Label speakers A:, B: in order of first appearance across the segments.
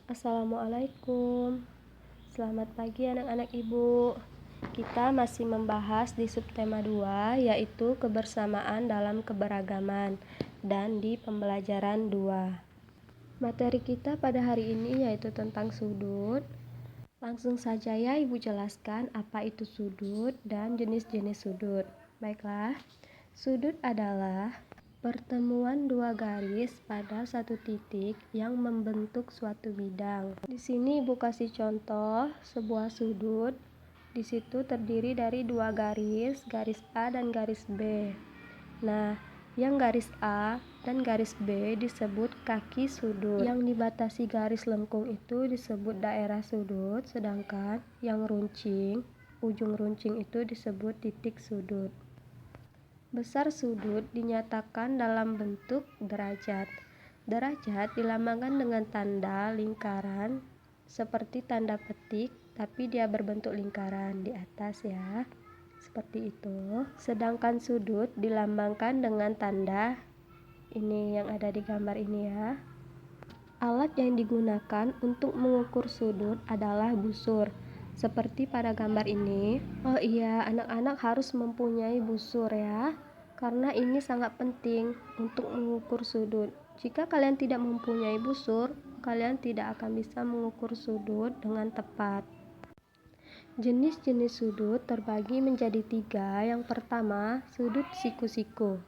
A: Assalamualaikum. Selamat pagi anak-anak ibu. Kita masih membahas di subtema 2 yaitu kebersamaan dalam keberagaman dan di pembelajaran 2. Materi kita pada hari ini yaitu tentang sudut. Langsung saja ya ibu jelaskan apa itu sudut dan jenis-jenis sudut. Baiklah, sudut adalah pertemuan dua garis pada satu titik yang membentuk suatu bidang. Di sini ibu kasih contoh sebuah sudut. Di situ terdiri dari dua garis A dan garis B. Nah, yang garis A dan garis B disebut kaki sudut. Yang dibatasi garis lengkung itu disebut daerah sudut, sedangkan yang runcing, ujung runcing itu disebut titik sudut. Besar sudut dinyatakan dalam bentuk derajat. Derajat dilambangkan dengan tanda lingkaran seperti tanda petik, tapi dia berbentuk lingkaran di atas ya. Seperti itu. Sedangkan sudut dilambangkan dengan tanda ini yang ada di gambar ini ya. Alat yang digunakan untuk mengukur sudut adalah busur. Seperti pada gambar ini. Oh iya, anak-anak harus mempunyai busur ya, karena ini sangat penting untuk mengukur sudut. Jika kalian tidak mempunyai busur, kalian tidak akan bisa mengukur sudut dengan tepat. Jenis-jenis sudut terbagi menjadi 3. Yang pertama, sudut siku-siku.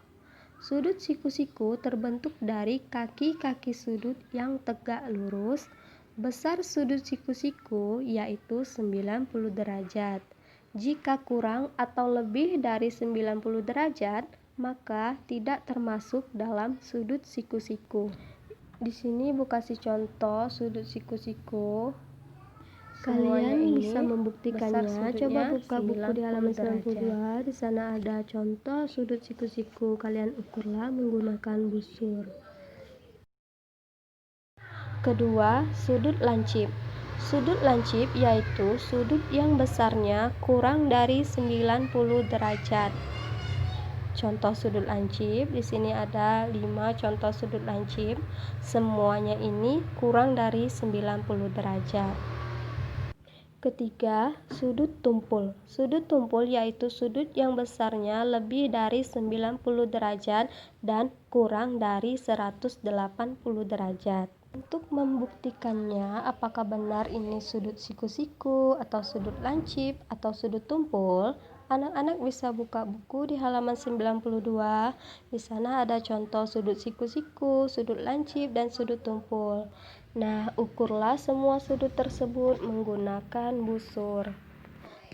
A: Sudut siku-siku terbentuk dari kaki-kaki sudut yang tegak lurus. Besar sudut siku-siku yaitu 90 derajat. Jika kurang atau lebih dari 90 derajat, maka tidak termasuk dalam sudut siku-siku. Di sini ibu kasih contoh sudut siku-siku. Kalian bisa membuktikannya. Coba buka buku di halaman 92. Di sana ada contoh sudut siku-siku. Kalian ukurlah menggunakan busur. Kedua, sudut lancip. Sudut lancip yaitu sudut yang besarnya kurang dari 90 derajat. Contoh sudut lancip, di sini ada 5 contoh sudut lancip. Semuanya ini kurang dari 90 derajat. Ketiga, sudut tumpul. Sudut tumpul yaitu sudut yang besarnya lebih dari 90 derajat dan kurang dari 180 derajat. Untuk membuktikannya apakah benar ini sudut siku-siku atau sudut lancip atau sudut tumpul, anak-anak bisa buka buku di halaman 92. Di sana ada contoh sudut siku-siku, sudut lancip, dan sudut tumpul. Nah, ukurlah semua sudut tersebut menggunakan busur.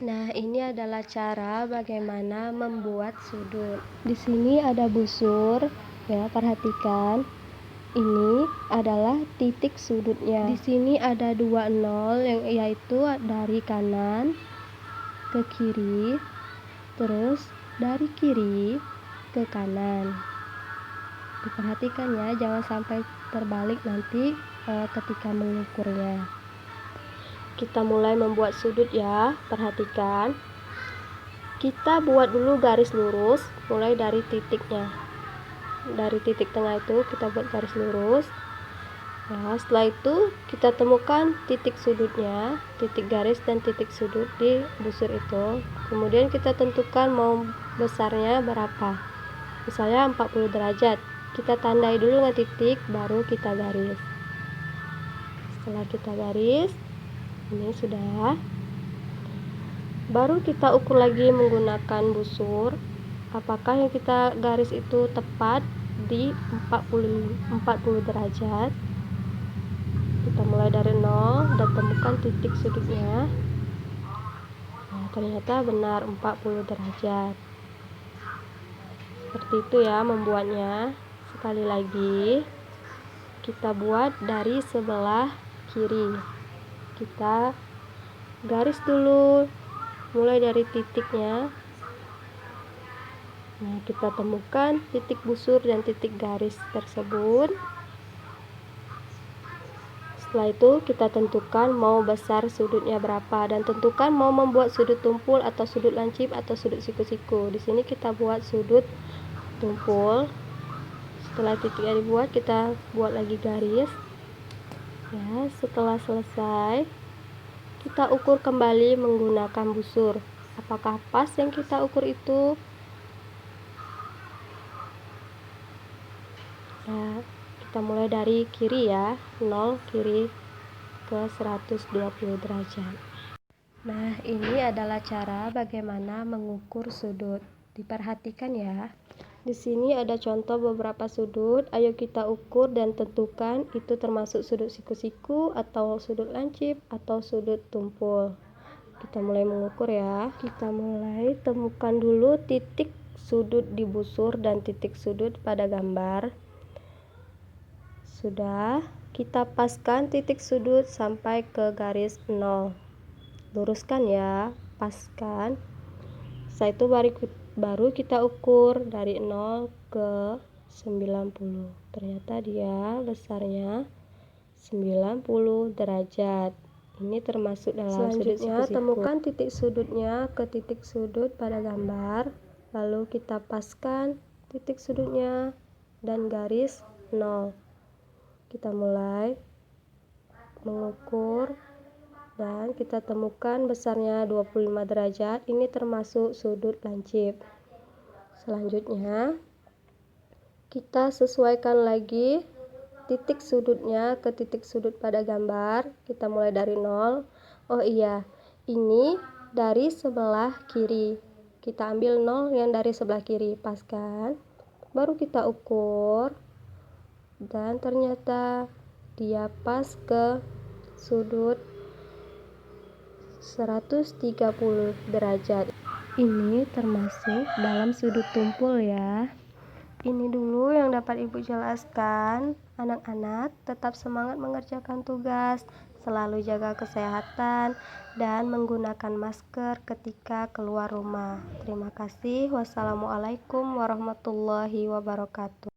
A: Nah, ini adalah cara bagaimana membuat sudut. Di sini ada busur, ya, perhatikan. Ini adalah titik sudutnya. Di sini ada 2 nol yaitu dari kanan ke kiri, terus dari kiri ke kanan. Diperhatikan ya, jangan sampai terbalik nanti ketika mengukurnya. Kita mulai membuat sudut ya, perhatikan. Kita buat dulu garis lurus mulai dari titiknya. Dari titik tengah itu kita buat garis lurus. Nah, setelah itu kita temukan titik sudutnya, titik garis dan titik sudut di busur itu. Kemudian kita tentukan mau besarnya berapa. Misalnya 40 derajat. Kita tandai dulu dengan titik, baru kita garis. Setelah kita garis, ini sudah. Baru kita ukur lagi menggunakan busur. Apakah yang kita garis itu tepat di 40 derajat. Kita mulai dari 0 dan temukan titik sudutnya. Nah, ternyata benar 40 derajat. Seperti itu ya membuatnya. Sekali lagi, kita buat dari sebelah kiri. Kita garis dulu mulai dari titiknya. Nah, kita temukan titik busur dan titik garis tersebut. Setelah itu kita tentukan mau besar sudutnya berapa dan tentukan mau membuat sudut tumpul atau sudut lancip atau sudut siku-siku. Di sini kita buat sudut tumpul. Setelah titiknya dibuat, kita buat lagi garis. Ya, setelah selesai, kita ukur kembali menggunakan busur. Apakah pas yang kita ukur itu? Ya, kita mulai dari kiri ya, 0 kiri ke 120 derajat. Nah, ini adalah cara bagaimana mengukur sudut. Diperhatikan ya. Di sini ada contoh beberapa sudut. Ayo kita ukur dan tentukan itu termasuk sudut siku-siku atau sudut lancip atau sudut tumpul. Kita mulai mengukur ya. Kita mulai temukan dulu titik sudut di busur dan titik sudut pada gambar. Sudah, kita paskan titik sudut sampai ke garis 0. Luruskan ya, paskan. Setelah itu baru kita ukur dari 0 ke 90. Ternyata dia besarnya 90 derajat. Ini termasuk dalam sudut siku-siku. Temukan titik sudutnya ke titik sudut pada gambar. Lalu kita paskan titik sudutnya dan garis 0. Kita mulai mengukur dan kita temukan besarnya 25 derajat. Ini termasuk sudut lancip. Selanjutnya kita sesuaikan lagi titik sudutnya ke titik sudut pada gambar. Kita mulai dari 0. Oh iya, ini dari sebelah kiri. Kita ambil 0 yang dari sebelah kiri, paskan. Baru kita ukur dan ternyata dia pas ke sudut 130 derajat. Ini termasuk dalam sudut tumpul ya. Ini dulu yang dapat Ibu jelaskan. Anak-anak tetap semangat mengerjakan tugas, selalu jaga kesehatan, dan menggunakan masker ketika keluar rumah. Terima kasih. Wassalamualaikum warahmatullahi wabarakatuh.